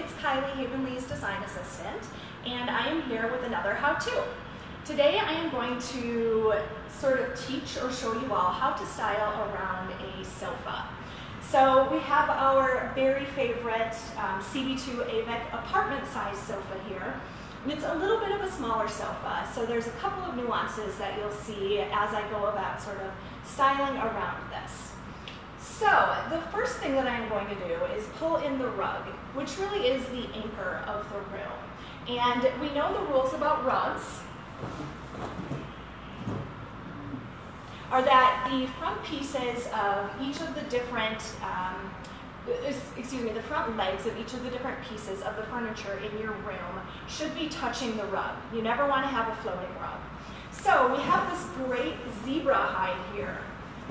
it's Kylee, Havenly's design assistant, and I am here with another how-to. Today I am going to sort of teach or show you all how to style around a sofa. So we have our very favorite CB2 AVIC apartment size sofa here. And it's a little bit of a smaller sofa, so there's a couple of nuances that you'll see as I go about sort of styling around this. So the first thing that I'm going to do is pull in the rug, which really is the anchor of the room. And we know the rules about rugs are that the front pieces of each of the different, the front legs of each of the different pieces of the furniture in your room should be touching the rug. You never want to have a floating rug. So we have this great zebra hide here.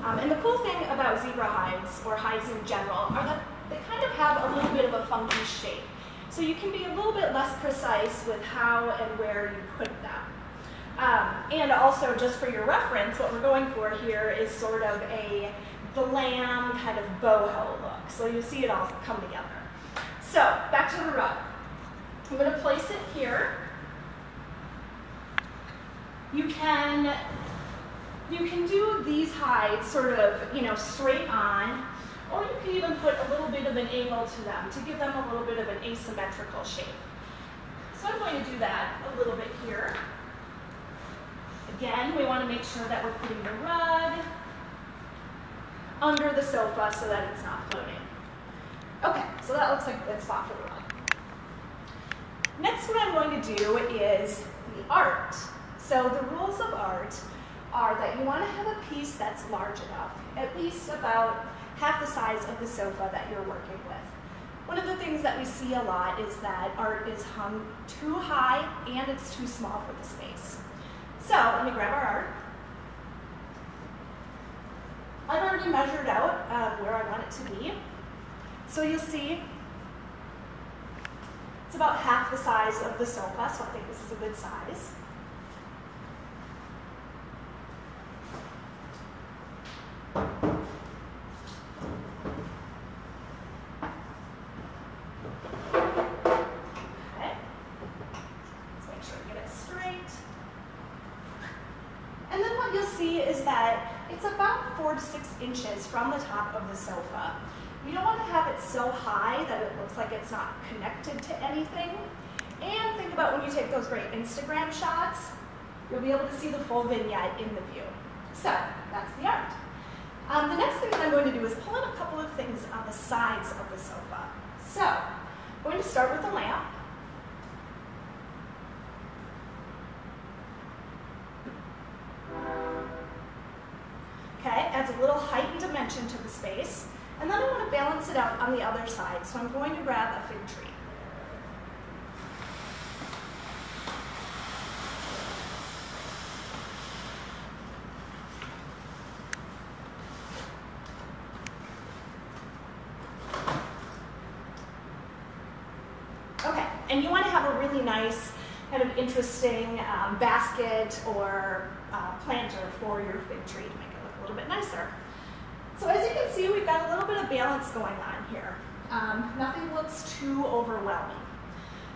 And the cool thing about zebra hides, or hides in general, are that they kind of have a little bit of a funky shape. So you can be a little bit less precise with how and where you put them. And also, just for your reference, what we're going for here is sort of a glam kind of boho look. So you'll see it all come together. So, back to the rug. I'm going to place it here. You can do these hides sort of, straight on, or you can even put a little bit of an angle to them to give them a little bit of an asymmetrical shape. So I'm going to do that a little bit here. Again, we want to make sure that we're putting the rug under the sofa so that it's not floating. Okay, so that looks like a good spot for the rug. Next, what I'm going to do is the art. So the rules of art are that you want to have a piece that's large enough, at least about half the size of the sofa that you're working with. One of the things that we see a lot is that art is hung too high and it's too small for the space. So let me grab our art. I've already measured out where I want it to be. So you'll see it's about half the size of the sofa, so I think this is a good size. It's about 4 to 6 inches from the top of the sofa. You don't want to have it so high that it looks like it's not connected to anything. And think about when you take those great Instagram shots, you'll be able to see the full vignette in the view. So that's the art. The next thing that I'm going to do is pull in a couple of things on the sides of the sofa. So I'm going to start with the lamp. Okay, adds a little height and dimension to the space. And then I want to balance it out on the other side, so I'm going to grab a fig tree. Okay, and you want to have a really nice, kind of interesting basket or planter for your fig tree to make it look a little bit nicer. So as you can see, we've got a little bit of balance going on here. Nothing looks too overwhelming.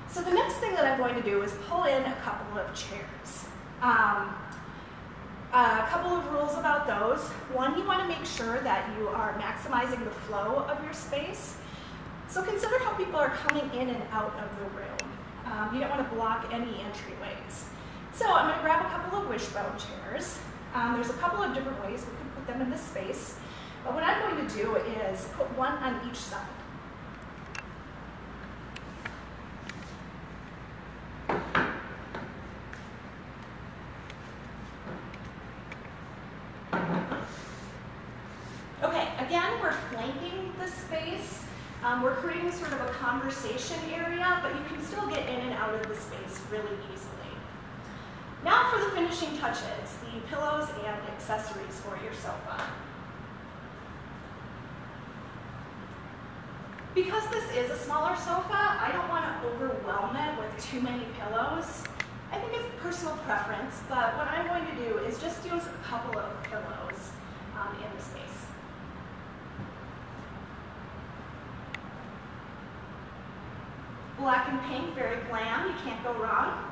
So the next thing that I'm going to do is pull in a couple of chairs. A couple of rules about those. One, you want to make sure that you are maximizing the flow of your space. So consider how people are coming in and out of the room. You don't want to block any entryways. So I'm going to grab a couple of wishbone chairs. There's a couple of different ways we can put them in this space. But what I'm going to do is put one on each side. Okay, again, we're flanking the space. We're creating sort of a conversation area, but you can still get in and out of the space really easily. Now for the finishing touches, the pillows and accessories for your sofa. Because this is a smaller sofa, I don't want to overwhelm it with too many pillows. I think it's personal preference, but what I'm going to do is just use a couple of pillows in the space. Black and pink, very glam, you can't go wrong.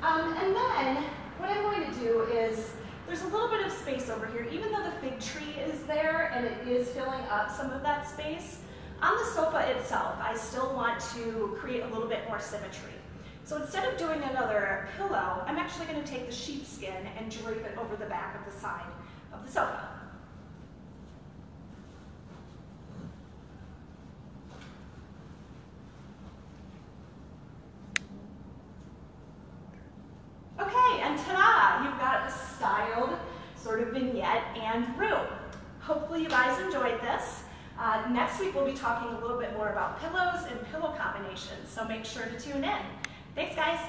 And then what I'm going to do is, there's a little bit of space over here. Even though the fig tree is there and it is filling up some of that space, on the sofa itself, I still want to create a little bit more symmetry. So instead of doing another pillow, I'm actually going to take the sheepskin and drape it over the back of the side of the sofa. Okay, and ta-da! You've got a styled sort of vignette and room. Hopefully you guys enjoyed this. Next week we'll be talking a little bit more about pillows and pillow combinations, so make sure to tune in. Thanks, guys.